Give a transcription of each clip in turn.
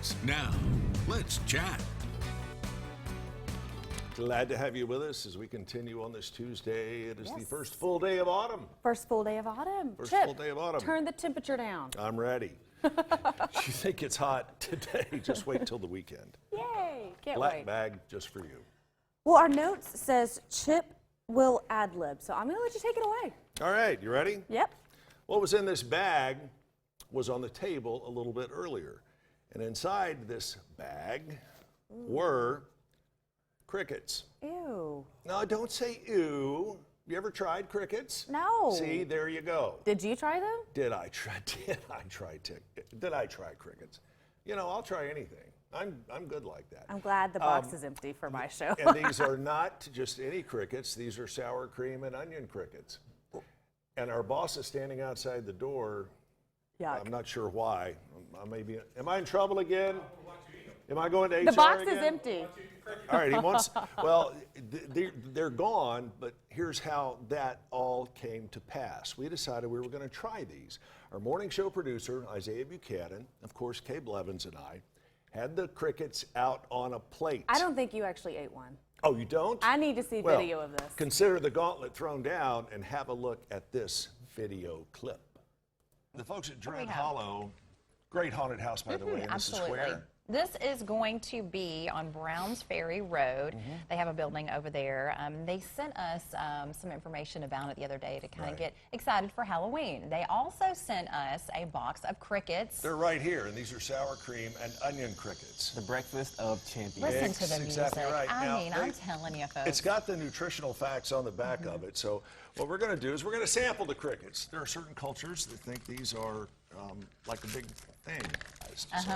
crickets. Now, let's chat. Glad to have you with us as we continue on this Tuesday. It is the first full day of autumn. First full day of autumn. First Chip, full day of autumn. turn the temperature down. I'm ready. You think it's hot today? Just wait till the weekend. Yay, can't Black wait. bag just for you. Well, our notes says Chip will ad-lib, so I'm going to let you take it away. All right, you ready? Yep. What was in this bag was on the table a little bit earlier. And inside this bag were crickets. Ew. No, don't say ew. You ever tried crickets? No. See, there you go. Did you try them? Did I try crickets? You know, I'll try anything. I'm good like that. I'm glad the box is empty for my show. And these are not just any crickets. These are sour cream and onion crickets. And our boss is standing outside the door. Yuck. I'm not sure why. Am I in trouble again? Am I going to HR The box again? is empty. All right, he wants, well, they're gone, but here's how that all came to pass. We decided we were going to try these. Our morning show producer, Isaiah Buchanan, of course, Kay Blevins and I, had the crickets out on a plate. I don't think you actually ate one. Oh, you don't? I need to see Well, video of this. Consider the gauntlet thrown down and have a look at this video clip. The folks at Dread Hollow, great haunted house, by the way, and this is where? This is going to be on Browns Ferry Road. They have a building over there. They sent us some information about it the other day to kind of get excited for Halloween. They also sent us a box of crickets. They're right here, and these are sour cream and onion crickets. The breakfast of champions. Listen to the music. Exactly right. I mean, I'm telling you, folks. It's got the nutritional facts on the back of it. So what we're going to do is we're going to sample the crickets. There are certain cultures that think these are like a big thing.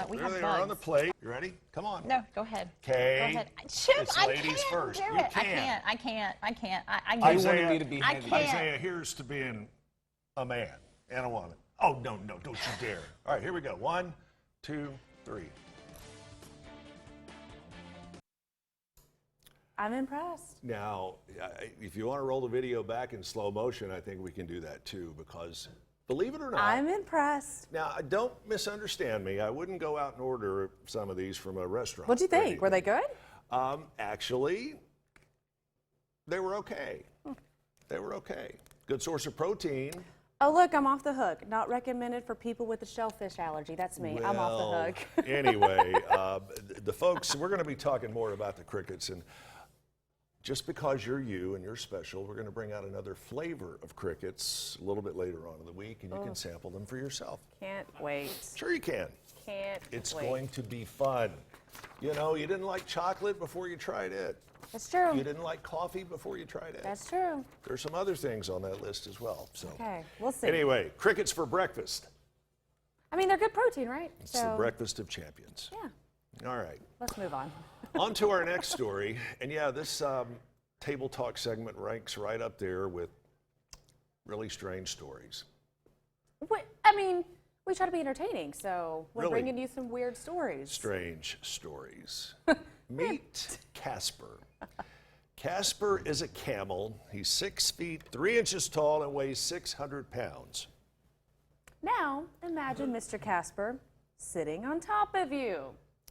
We there have they bugs. are on the plate. You ready? Come on. No, go ahead. Okay. Go ahead. Chip, It's I ladies can't first. do You it. can't. I can't. I You can't. wanted me to be I heavy. can't. Isaiah, here's to being a man and a woman. Oh, no, don't you dare. All right, here we go. 1, 2, 3. I'm impressed. Now, if you want to roll the video back in slow motion, I think we can do that too, because believe it or not. I'm impressed. Now, don't misunderstand me. I wouldn't go out and order some of these from a restaurant. What'd you think? Were they good? Actually, they were okay. They were okay. Good source of protein. Oh, look, I'm off the hook. Not recommended for people with a shellfish allergy. That's me. I'm off the hook. Anyway, the folks, we're going to be talking more about the crickets. And just because you're you and you're special, we're going to bring out another flavor of crickets a little bit later on in the week, and you can sample them for yourself. Can't wait. Sure you can. Can't It's wait. going to be fun. You know, you didn't like chocolate before you tried it. That's true. You didn't like coffee before you tried it. That's true. There's some other things on that list as well. So. Okay, we'll see. Anyway, crickets for breakfast. I mean, they're good protein, right? It's the breakfast of champions. Yeah, All right. let's move on. On to our next story. And yeah, this table talk segment ranks right up there with really strange stories. I mean, we try to be entertaining, so we're Really? bringing you some weird stories. Strange stories. Meet Casper. Casper is a camel. He's 6 feet 3 inches tall and weighs 600 pounds. Now, imagine Mr. Casper sitting on top of you.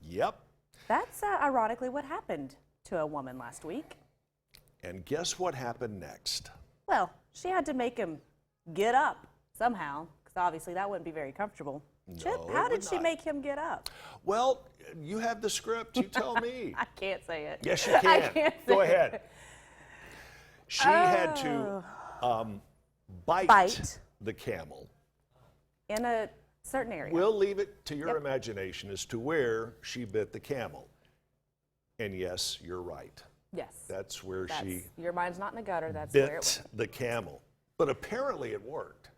Yep. That's ironically what happened to a woman last week. And guess what happened next? Well, she had to make him get up somehow, because obviously that wouldn't be very comfortable. Chip, No, how it did would she not. make him get up? Well, you have the script. You tell me. I can't say it. Yes, you I can. can't Go say ahead. it. She had to bite the camel. In a certain area. We'll leave it to your imagination as to where she bit the camel. And yes, you're right. Yes. That's where she Your mind's not in the gutter. That's where it bit went. the camel. But apparently it worked.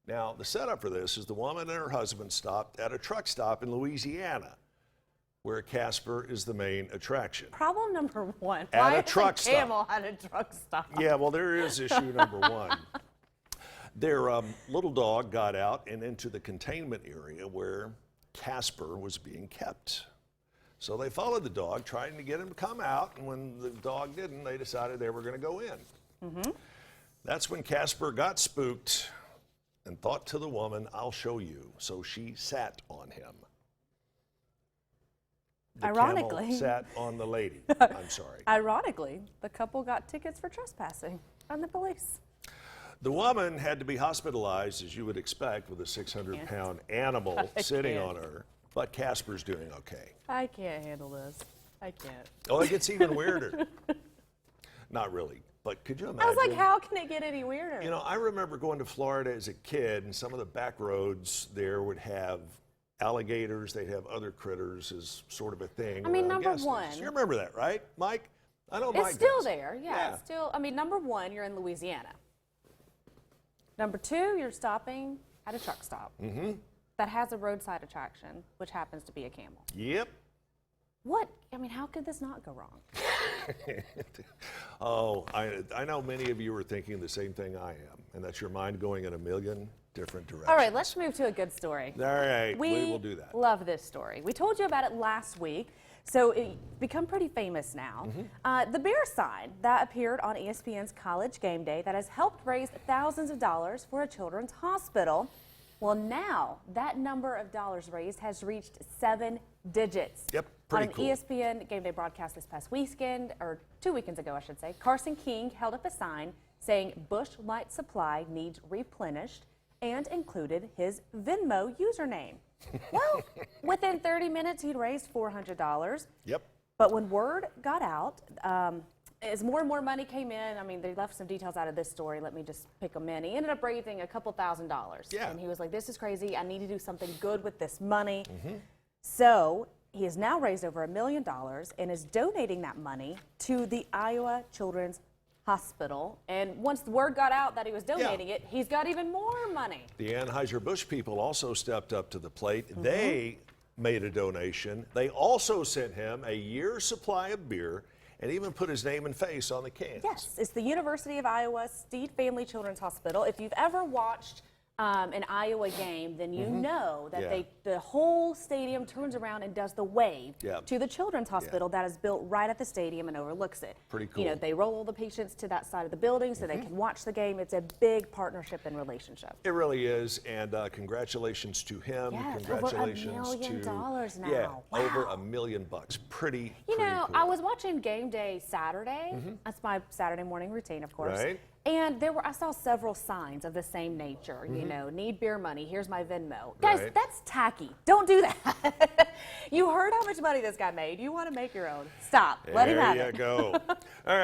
Now, the setup for this is the woman and her husband stopped at a truck stop in Louisiana, where Casper is the main attraction. Problem number one. At Why a is truck a camel at a truck stop? Yeah, well, there is issue number one. Their little dog got out and into the containment area where Casper was being kept. So they followed the dog, trying to get him to come out, and when the dog didn't, they decided they were going to go in. That's when Casper got spooked and thought to the woman, "I'll show you." So she sat on him. the Ironically. camel sat on the lady. I'm sorry. Ironically, the couple got tickets for trespassing on the police. The woman had to be hospitalized, as you would expect, with a 600-pound animal sitting can't. on her. But Casper's doing okay. I can't handle this. I can't. Oh, it gets even weirder. Not really, but could you imagine? I was like, how can it get any weirder? You know, I remember going to Florida as a kid, and some of the back roads there would have alligators. They'd have other critters as sort of a thing. I mean, around number gas one- stations. You remember that, right, Mike? I know It's Mike still does. there, yeah. It's still, I mean, number one, you're in Louisiana. Number two, you're stopping at a truck stop that has a roadside attraction, which happens to be a camel. Yep. What? I mean, how could this not go wrong? Oh, I know many of you are thinking the same thing I am, and that's your mind going in a million different directions. All right, let's move to a good story. All right, we will do that. Love this story. We told you about it last week, so it's become pretty famous now. The bear sign that appeared on ESPN's College Game Day that has helped raise thousands of dollars for a children's hospital. Well, now that number of dollars raised has reached 7 digits. Yep, On pretty an cool. ESPN Game Day broadcast this past weekend, or 2 weekends ago, I should say, Carson King held up a sign saying Bush Light Supply needs replenished and included his Venmo username. Well, within 30 minutes, he'd raised $400. Yep. But when word got out, as more and more money came in, I mean, they left some details out of this story. Let me just pick them in. He ended up raising a couple $1,000s. Yeah. And he was like, this is crazy. I need to do something good with this money. So he has now raised over $1 million and is donating that money to the Iowa Children's Hospital. And once the word got out that he was donating it, he's got even more money. The Anheuser-Busch people also stepped up to the plate. They made a donation. They also sent him a year's supply of beer and even put his name and face on the cans. Yes, it's the University of Iowa Steed Family Children's Hospital. If you've ever watched an Iowa game, then you know that Yeah. the whole stadium turns around and does the wave Yeah. to the Children's Hospital that is built right at the stadium and overlooks it. Pretty You know, cool. they roll all the patients to that side of the building so they can watch the game. It's a big partnership and relationship. It really is, and congratulations to him. Yes, over $1 Congratulations million to now. Yeah, over Wow. $1 million. Pretty. You know, cool. I was watching Game Day Saturday. That's my Saturday morning routine, of course. Right. And I saw several signs of the same nature. You know, need beer money. Here's my Venmo. Guys, Right. that's tacky. Don't do that. You heard how much money this guy made. You want to make your own. Stop. Let him have There it. you go. All right.